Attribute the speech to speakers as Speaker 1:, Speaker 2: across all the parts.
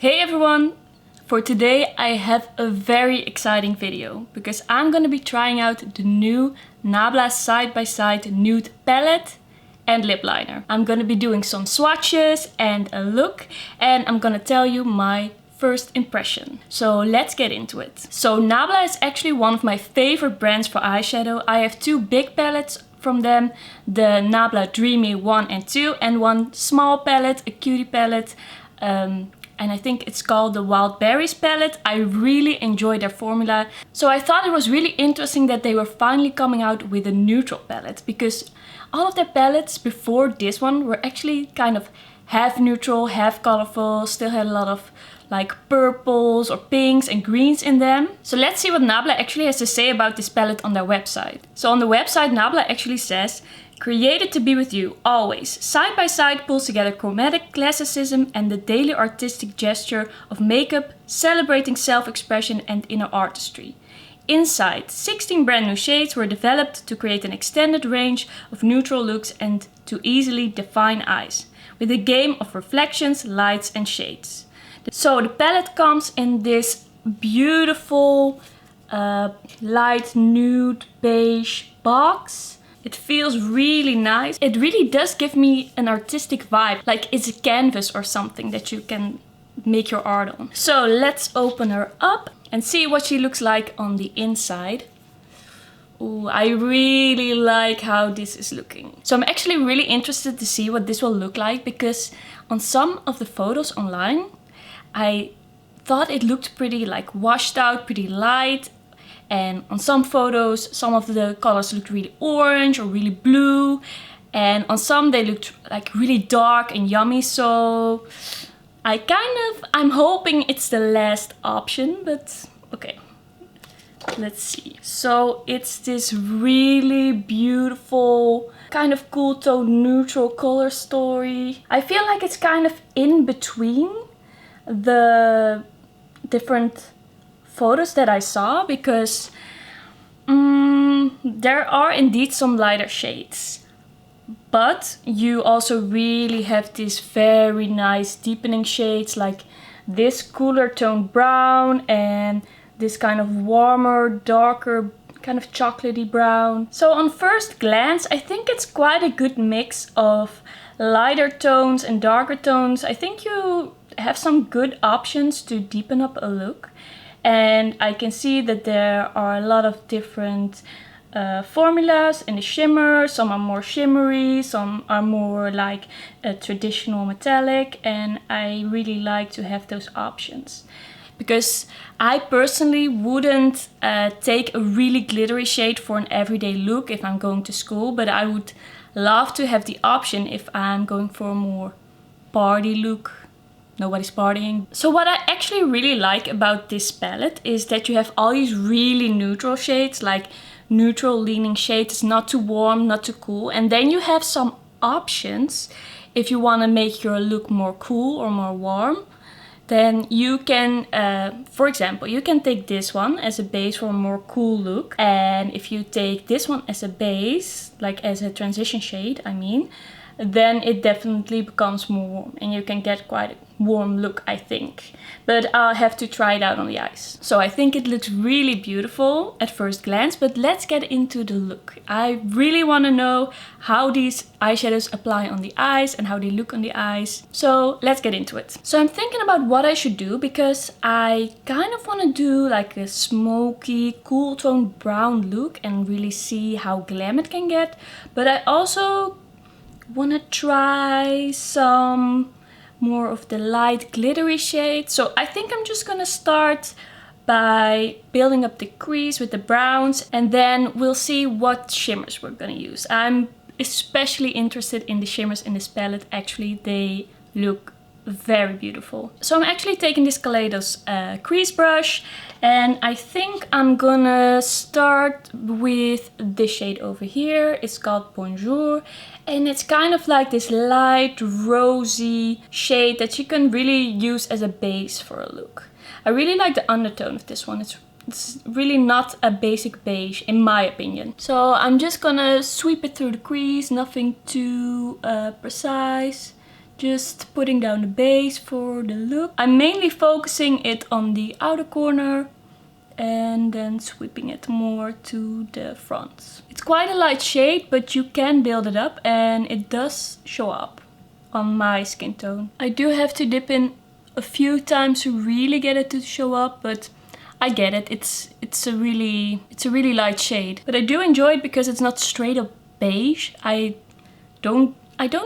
Speaker 1: Hey everyone! For today I have a very exciting video because I'm gonna be trying out the new Nabla Side Nude palette and lip liner. I'm gonna be doing some swatches and a look, and I'm gonna tell you my first impression. So let's get into it. So Nabla is actually one of my favorite brands for eyeshadow. I have two big palettes from them, the Nabla Dreamy 1 and 2, and one small palette, a cutie palette. And I think it's called the Wild Berries palette. I really enjoy their formula. So I thought it was really interesting that they were finally coming out with a neutral palette, because all of their palettes before this one were actually kind of half neutral, half colorful, still had a lot of like purples or pinks and greens in them. So let's see what Nabla actually has to say about this palette on their website. So on the website, Nabla actually says, "Created to be with you, always. Side by Side pulls together chromatic classicism and the daily artistic gesture of makeup, celebrating self-expression and inner artistry. Inside, 16 brand new shades were developed to create an extended range of neutral looks and to easily define eyes, with a game of reflections, lights and shades." So the palette comes in this beautiful light nude beige box. It feels really nice. It really does give me an artistic vibe, like it's a canvas or something that you can make your art on. So let's open her up and see what she looks like on the inside. Ooh, I really like how this is looking. So I'm actually really interested to see what this will look like, because on some of the photos online, I thought it looked pretty like washed out, pretty light. And on some photos, some of the colors looked really orange or really blue. And on some they looked like really dark and yummy. So I'm hoping it's the last option, but okay. Let's see. So it's this really beautiful, kind of cool tone neutral color story. I feel like it's kind of in between the different photos that I saw, because there are indeed some lighter shades, but you also really have these very nice deepening shades, like this cooler toned brown and this kind of warmer, darker, kind of chocolatey brown. So on first glance, I think it's quite a good mix of lighter tones and darker tones. I think you have some good options to deepen up a look. And I can see that there are a lot of different formulas in the shimmer. Some are more shimmery, some are more like a traditional metallic, and I really like to have those options. Because I personally wouldn't take a really glittery shade for an everyday look if I'm going to school, but I would love to have the option if I'm going for a more party look. Nobody's partying. So what I actually really like about this palette is that you have all these really neutral shades, like neutral leaning shades. It's not too warm, not too cool. And then you have some options if you want to make your look more cool or more warm. Then you can, for example, you can take this one as a base for a more cool look. And if you take this one as a base, like as a transition shade, I mean, then it definitely becomes more warm and you can get quite a warm look, I think. But I'll have to try it out on the eyes. So I think it looks really beautiful at first glance, but let's get into the look. I really want to know how these eyeshadows apply on the eyes and how they look on the eyes. So let's get into it. So I'm thinking about what I should do, because I kind of want to do like a smoky, cool tone brown look and really see how glam it can get. But I also want to try some more of the light glittery shades. So I think I'm just gonna start by building up the crease with the browns, and then we'll see what shimmers we're gonna use. I'm especially interested in the shimmers in this palette. Actually, they look very beautiful. So I'm actually taking this Kaleidos crease brush, and I think I'm gonna start with this shade over here. It's called Bonjour, and it's kind of like this light rosy shade that you can really use as a base for a look. I really like the undertone of this one. It's really not a basic beige in my opinion. So I'm just gonna sweep it through the crease, nothing too precise. Just putting down the base for the look. I'm mainly focusing it on the outer corner and then sweeping it more to the front. It's quite a light shade, but you can build it up and it does show up on my skin tone. I do have to dip in a few times to really get it to show up, but I get it. It's a really light shade. But I do enjoy it because it's not straight up beige. I don't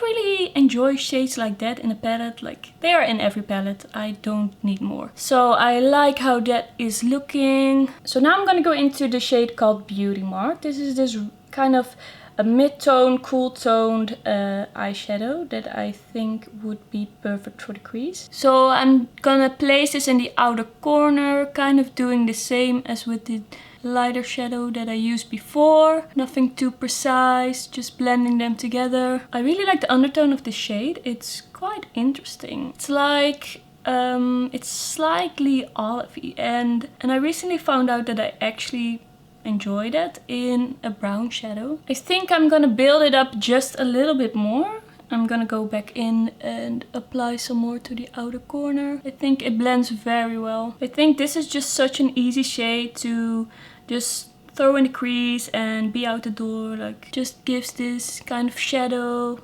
Speaker 1: really enjoy shades like that in a palette. Like, they are in every palette. I don't need more. So I like how that is looking. So now I'm gonna go into the shade called Beauty Mark. This is this kind of a mid-tone, cool-toned eyeshadow that I think would be perfect for the crease. So I'm gonna place this in the outer corner, kind of doing the same as with the lighter shadow that I used before. Nothing too precise, just blending them together. I really like the undertone of this shade. It's quite interesting. It's like it's slightly olivey, and I recently found out that I actually enjoy that in a brown shadow. I think I'm gonna build it up just a little bit more. I'm gonna go back in and apply some more to the outer corner. I think it blends very well. I think this is just such an easy shade to just throw in the crease and be out the door. Like, just gives this kind of shadow,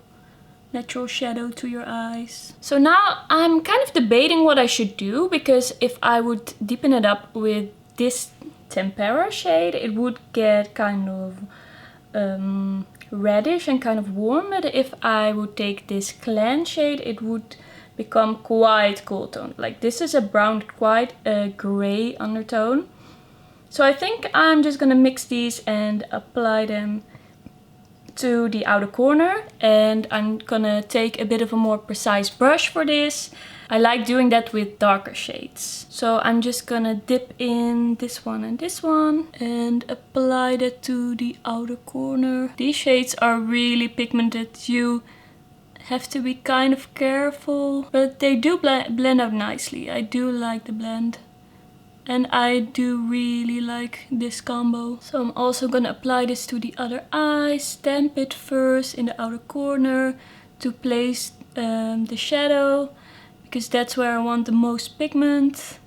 Speaker 1: natural shadow to your eyes. So now I'm kind of debating what I should do, because if I would deepen it up with this Tempera shade, it would get kind of reddish and kind of warm. But if I would take this Clan shade, it would become quite cool tone. Like, this is a brown, quite a gray undertone. So I think I'm just gonna mix these and apply them to the outer corner, and I'm gonna take a bit of a more precise brush for this. I like doing that with darker shades. So I'm just gonna dip in this one and apply that to the outer corner. These shades are really pigmented. You have to be kind of careful, but they do blend out nicely. I do like the blend. And I do really like this combo. So I'm also gonna apply this to the other eye, stamp it first in the outer corner to place the shadow, because that's where I want the most pigment.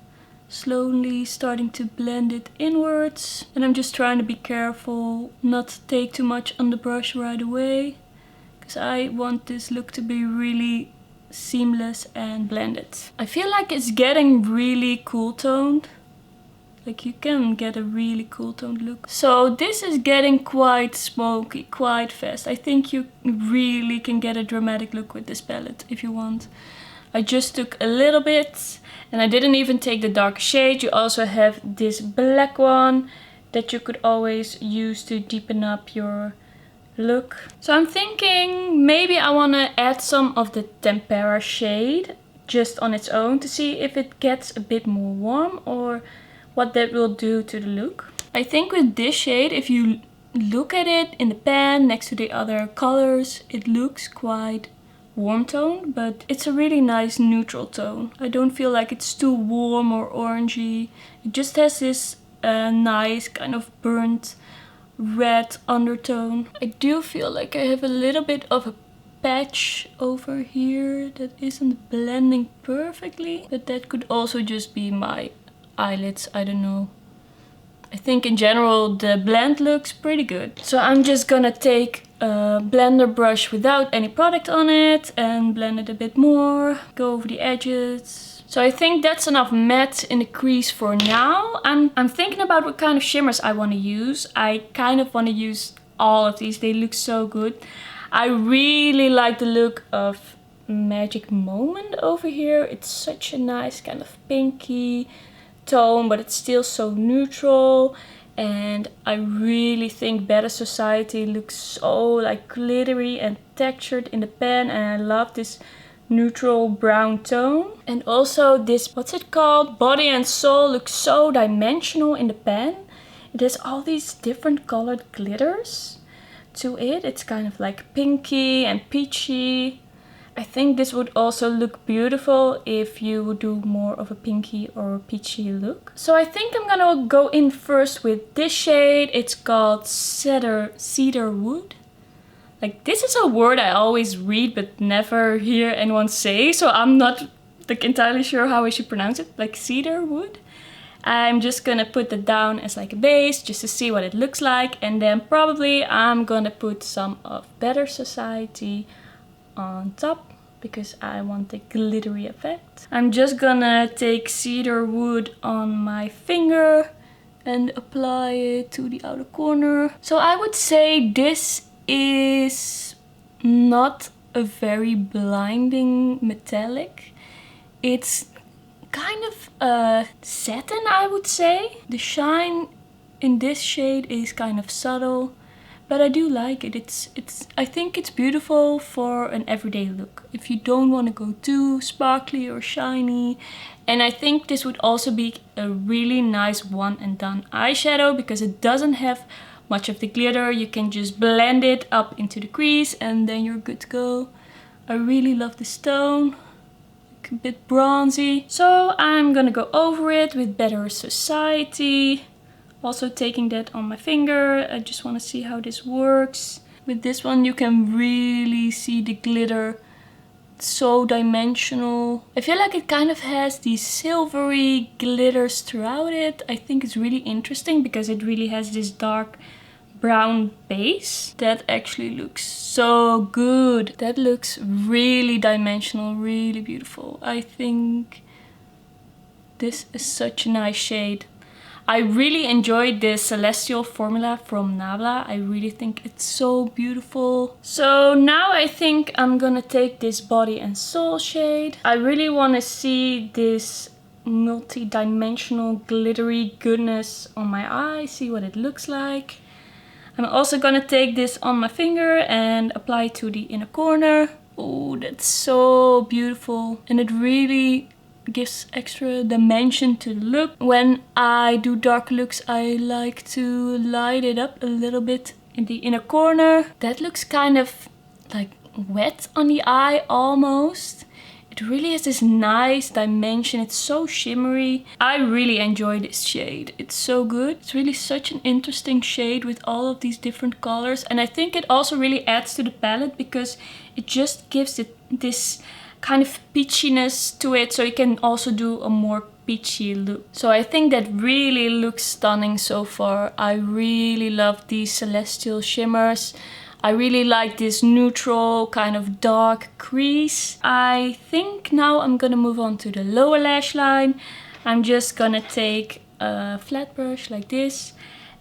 Speaker 1: Slowly starting to blend it inwards. And I'm just trying to be careful not to take too much on the brush right away, because I want this look to be really seamless and blended. I feel like it's getting really cool toned. Like, you can get a really cool toned look. So this is getting quite smoky, quite fast. I think you really can get a dramatic look with this palette if you want. I just took a little bit, and I didn't even take the dark shade. You also have this black one that you could always use to deepen up your look. So I'm thinking maybe I want to add some of the Tempera shade just on its own to see if it gets a bit more warm or what that will do to the look. I think with this shade, if you look at it in the pan next to the other colors, it looks quite warm toned, but it's a really nice neutral tone. I don't feel like it's too warm or orangey. It just has this nice kind of burnt red undertone. I do feel like I have a little bit of a patch over here that isn't blending perfectly, but that could also just be my eyelids, I don't know. I think in general the blend looks pretty good. So I'm just gonna take a blender brush without any product on it and blend it a bit more, go over the edges. So I think that's enough matte in the crease for now. I'm thinking about what kind of shimmers I want to use. I kind of want to use all of these, they look so good. I really like the look of Magic Moment over here. It's such a nice kind of pinky tone, but it's still so neutral. And I really think Better Society looks so like glittery and textured in the pan, and I love this neutral brown tone. And also this, what's it called, Body and Soul, looks so dimensional in the pan. It has all these different colored glitters to it. It's kind of like pinky and peachy. I think this would also look beautiful if you would do more of a pinky or peachy look. So I think I'm gonna go in first with this shade. It's called Cedar Wood. Like, this is a word I always read but never hear anyone say, so I'm not like entirely sure how I should pronounce it. Like cedar wood. I'm just gonna put that down as like a base just to see what it looks like, and then probably I'm gonna put some of Better Society on top because I want a glittery effect. I'm just gonna take cedar wood on my finger and apply it to the outer corner. So I would say this is not a very blinding metallic. It's kind of satin, I would say. The shine in this shade is kind of subtle, but I do like it. I think it's beautiful for an everyday look. If you don't want to go too sparkly or shiny. And I think this would also be a really nice one and done eyeshadow because it doesn't have much of the glitter. You can just blend it up into the crease and then you're good to go. I really love this tone. A bit bronzy. So I'm gonna go over it with Better Society. Also taking that on my finger. I just want to see how this works. With this one you can really see the glitter. It's so dimensional. I feel like it kind of has these silvery glitters throughout it. I think it's really interesting because it really has this dark brown base. That actually looks so good. That looks really dimensional, really beautiful. I think this is such a nice shade. I really enjoyed this Celestial formula from Nabla. I really think it's so beautiful. So now I think I'm gonna take this Body and Soul shade. I really want to see this multi-dimensional glittery goodness on my eye, see what it looks like. I'm also gonna take this on my finger and apply it to the inner corner. Oh, that's so beautiful. And it really gives extra dimension to the look. When I do dark looks, I like to light it up a little bit in the inner corner. That looks kind of like wet on the eye almost. It really has this nice dimension. It's so shimmery. I really enjoy this shade. It's so good. It's really such an interesting shade with all of these different colors. And I think it also really adds to the palette because it just gives it this kind of peachiness to it. So you can also do a more peachy look. So I think that really looks stunning so far. I really love these Celestial shimmers. I really like this neutral kind of dark crease. I think now I'm gonna move on to the lower lash line. I'm just gonna take a flat brush like this.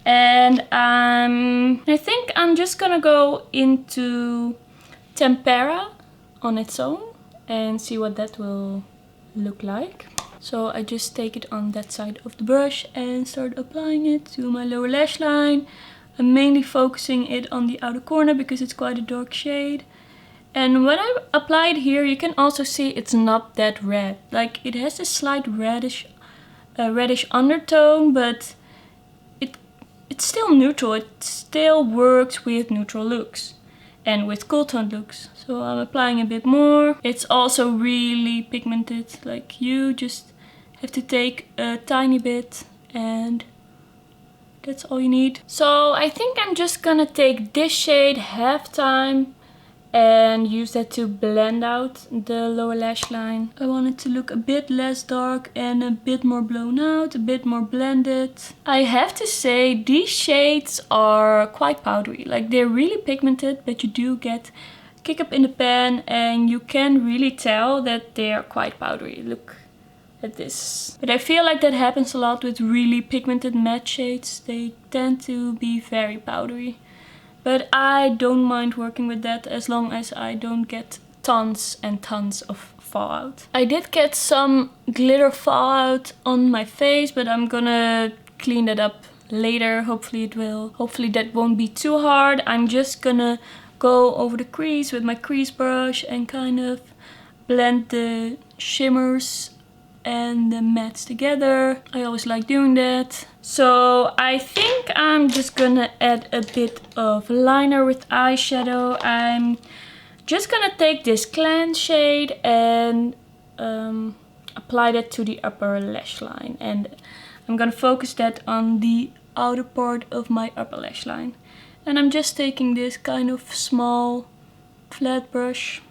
Speaker 1: And I think I'm just gonna go into Tempera on its own and see what that will look like. So I just take it on that side of the brush and start applying it to my lower lash line. I'm mainly focusing it on the outer corner because it's quite a dark shade. And when I apply it here, you can also see it's not that red. Like, it has a slight reddish undertone, but it's still neutral. It still works with neutral looks and with cool tone looks. So I'm applying a bit more. It's also really pigmented. Like, you just have to take a tiny bit and that's all you need. So I think I'm just gonna take this shade Halftime and use that to blend out the lower lash line. I want it to look a bit less dark and a bit more blown out, a bit more blended. I have to say these shades are quite powdery. Like, they're really pigmented, but you do get kick up in the pan and you can really tell that they're quite powdery. Look at this. But I feel like that happens a lot with really pigmented matte shades. They tend to be very powdery. But I don't mind working with that as long as I don't get tons and tons of fallout. I did get some glitter fallout on my face, but I'm gonna clean that up later. Hopefully that won't be too hard. I'm just gonna go over the crease with my crease brush and kind of blend the shimmers and the mattes together. I always like doing that. So I think I'm just gonna add a bit of liner with eyeshadow. I'm just gonna take this Clan shade and apply that to the upper lash line. And I'm gonna focus that on the outer part of my upper lash line. And I'm just taking this kind of small flat brush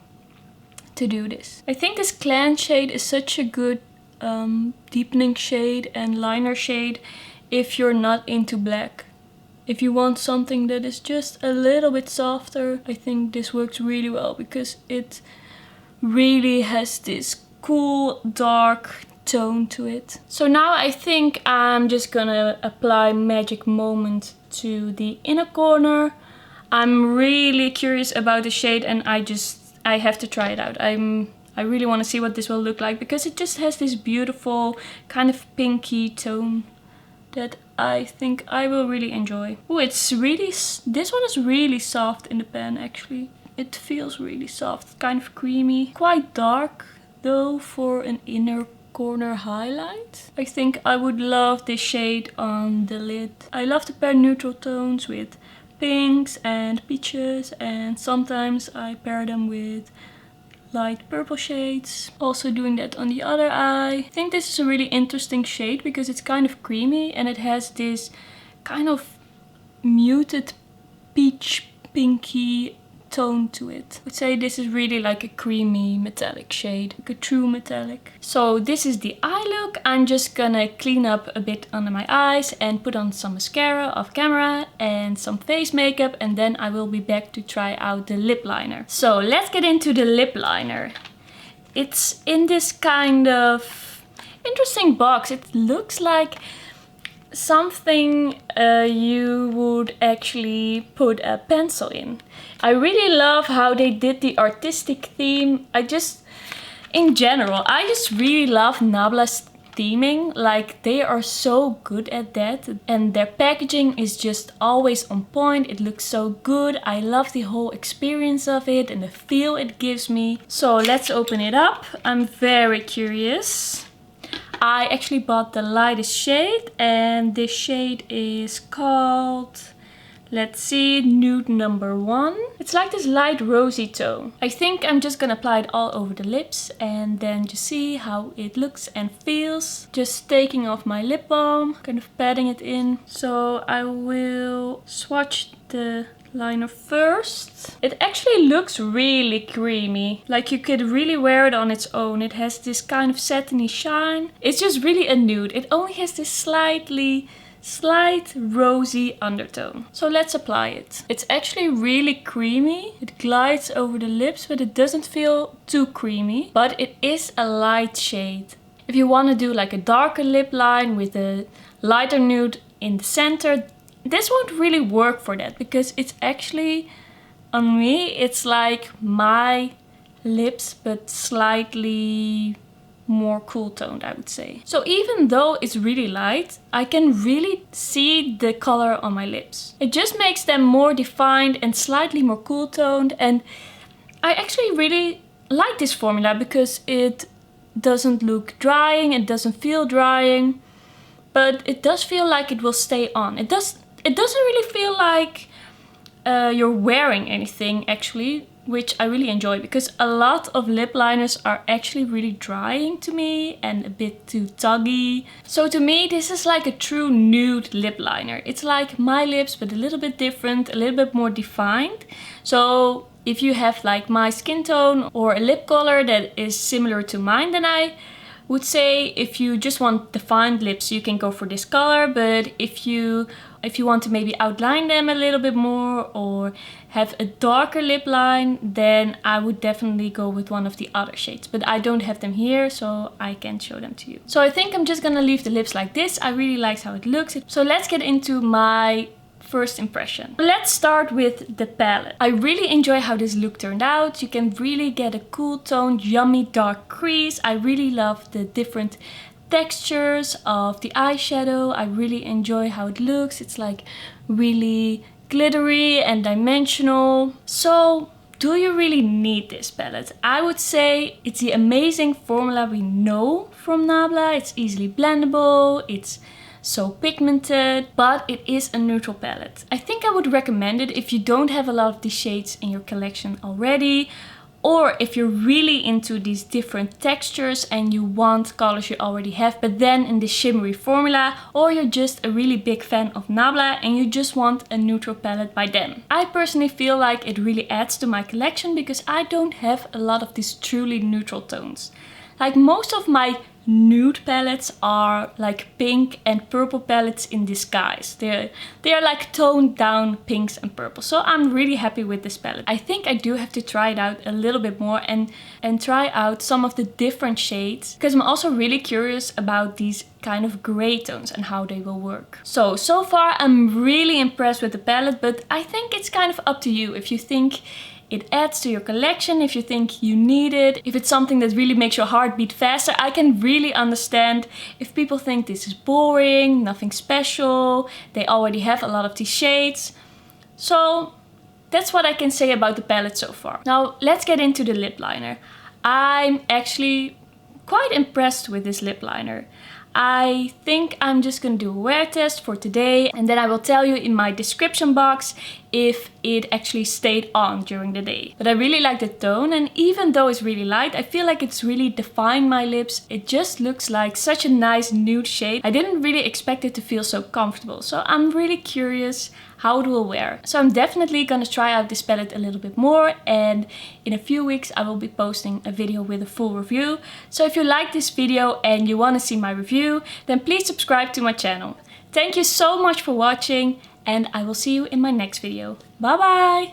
Speaker 1: to do this. I think this Clan shade is such a good deepening shade and liner shade if you're not into black. If you want something that is just a little bit softer, I think this works really well because it really has this cool dark tone to it. So now I think I'm just gonna apply Magic Moment to the inner corner. I'm really curious about the shade and I have to try it out. I really want to see what this will look like because it just has this beautiful kind of pinky tone that I think I will really enjoy. Oh, it's really, this one is really soft in the pen actually. It feels really soft, kind of creamy. Quite dark though for an inner corner highlight. I think I would love this shade on the lid. I love to pair neutral tones with pinks and peaches, and sometimes I pair them with light purple shades. Also doing that on the other eye. I think this is a really interesting shade because it's kind of creamy and it has this kind of muted peach pinky tone to it. I would say this is really like a creamy metallic shade, like a true metallic. So this is the eye look. I'm just gonna clean up a bit under my eyes and put on some mascara off camera and some face makeup, and then I will be back to try out the lip liner. So let's get into the lip liner. It's in this kind of interesting box. It looks like something you would actually put a pencil in. I really love how they did the artistic theme. In general, I just really love Nabla's theming. Like, they are so good at that, and their packaging is just always on point. It looks so good. I love the whole experience of it and the feel it gives me. So let's open it up. I'm very curious. I actually bought the lightest shade, and this shade is called, let's see, Nude number 1. It's like this light rosy tone. I think I'm just gonna apply it all over the lips and then just see how it looks and feels. Just taking off my lip balm, kind of patting it in. So I will swatch the liner first. It actually looks really creamy. Like, you could really wear it on its own. It has this kind of satiny shine. It's just really a nude. It only has this slight rosy undertone. So let's apply it. It's actually really creamy. It glides over the lips, but it doesn't feel too creamy. But it is a light shade. If you want to do like a darker lip line with a lighter nude in the center, this won't really work for that because it's actually, on me, it's like my lips but slightly more cool toned, I would say. So even though it's really light, I can really see the color on my lips. It just makes them more defined and slightly more cool toned, and I actually really like this formula because it doesn't look drying, it doesn't feel drying, but it does feel like it will stay on. It doesn't really feel like you're wearing anything actually, which I really enjoy because a lot of lip liners are actually really drying to me and a bit too tuggy. So to me, this is like a true nude lip liner. It's like my lips but a little bit different, a little bit more defined. So if you have like my skin tone or a lip color that is similar to mine, then I would say if you just want defined lips, you can go for this color. But if you want to maybe outline them a little bit more or have a darker lip line, then I would definitely go with one of the other shades. But I don't have them here, so I can't show them to you. So I think I'm just gonna leave the lips like this. I really like how it looks. So let's get into my first impression. Let's start with the palette. I really enjoy how this look turned out. You can really get a cool toned, yummy dark crease. I really love the different textures of the eyeshadow. I really enjoy how it looks. It's like really glittery and dimensional. So do you really need this palette? I would say it's the amazing formula we know from Nabla. It's easily blendable, it's so pigmented, but it is a neutral palette. I think I would recommend it if you don't have a lot of these shades in your collection already, Or if you're really into these different textures and you want colors you already have, but then in this shimmery formula, or you're just a really big fan of Nabla and you just want a neutral palette by them. I personally feel like it really adds to my collection because I don't have a lot of these truly neutral tones. Like most of my nude palettes are like pink and purple palettes in disguise. They are like toned down pinks and purples. So I'm really happy with this palette. I think I do have to try it out a little bit more and try out some of the different shades, because I'm also really curious about these kind of gray tones and how they will work. So far I'm really impressed with the palette, but I think it's kind of up to you if you think it adds to your collection, if you think you need it, if it's something that really makes your heart beat faster. I can really understand if people think this is boring, nothing special, they already have a lot of these shades. So that's what I can say about the palette so far. Now let's get into the lip liner. I'm actually quite impressed with this lip liner. I think I'm just gonna do a wear test for today and then I will tell you in my description box if it actually stayed on during the day. But I really like the tone, and even though it's really light, I feel like it's really defined my lips. It just looks like such a nice nude shade. I didn't really expect it to feel so comfortable, so I'm really curious how it will wear. So I'm definitely gonna try out this palette a little bit more, and in a few weeks I will be posting a video with a full review. So if you like this video and you wanna see my review, then please subscribe to my channel. Thank you so much for watching, and I will see you in my next video. Bye bye!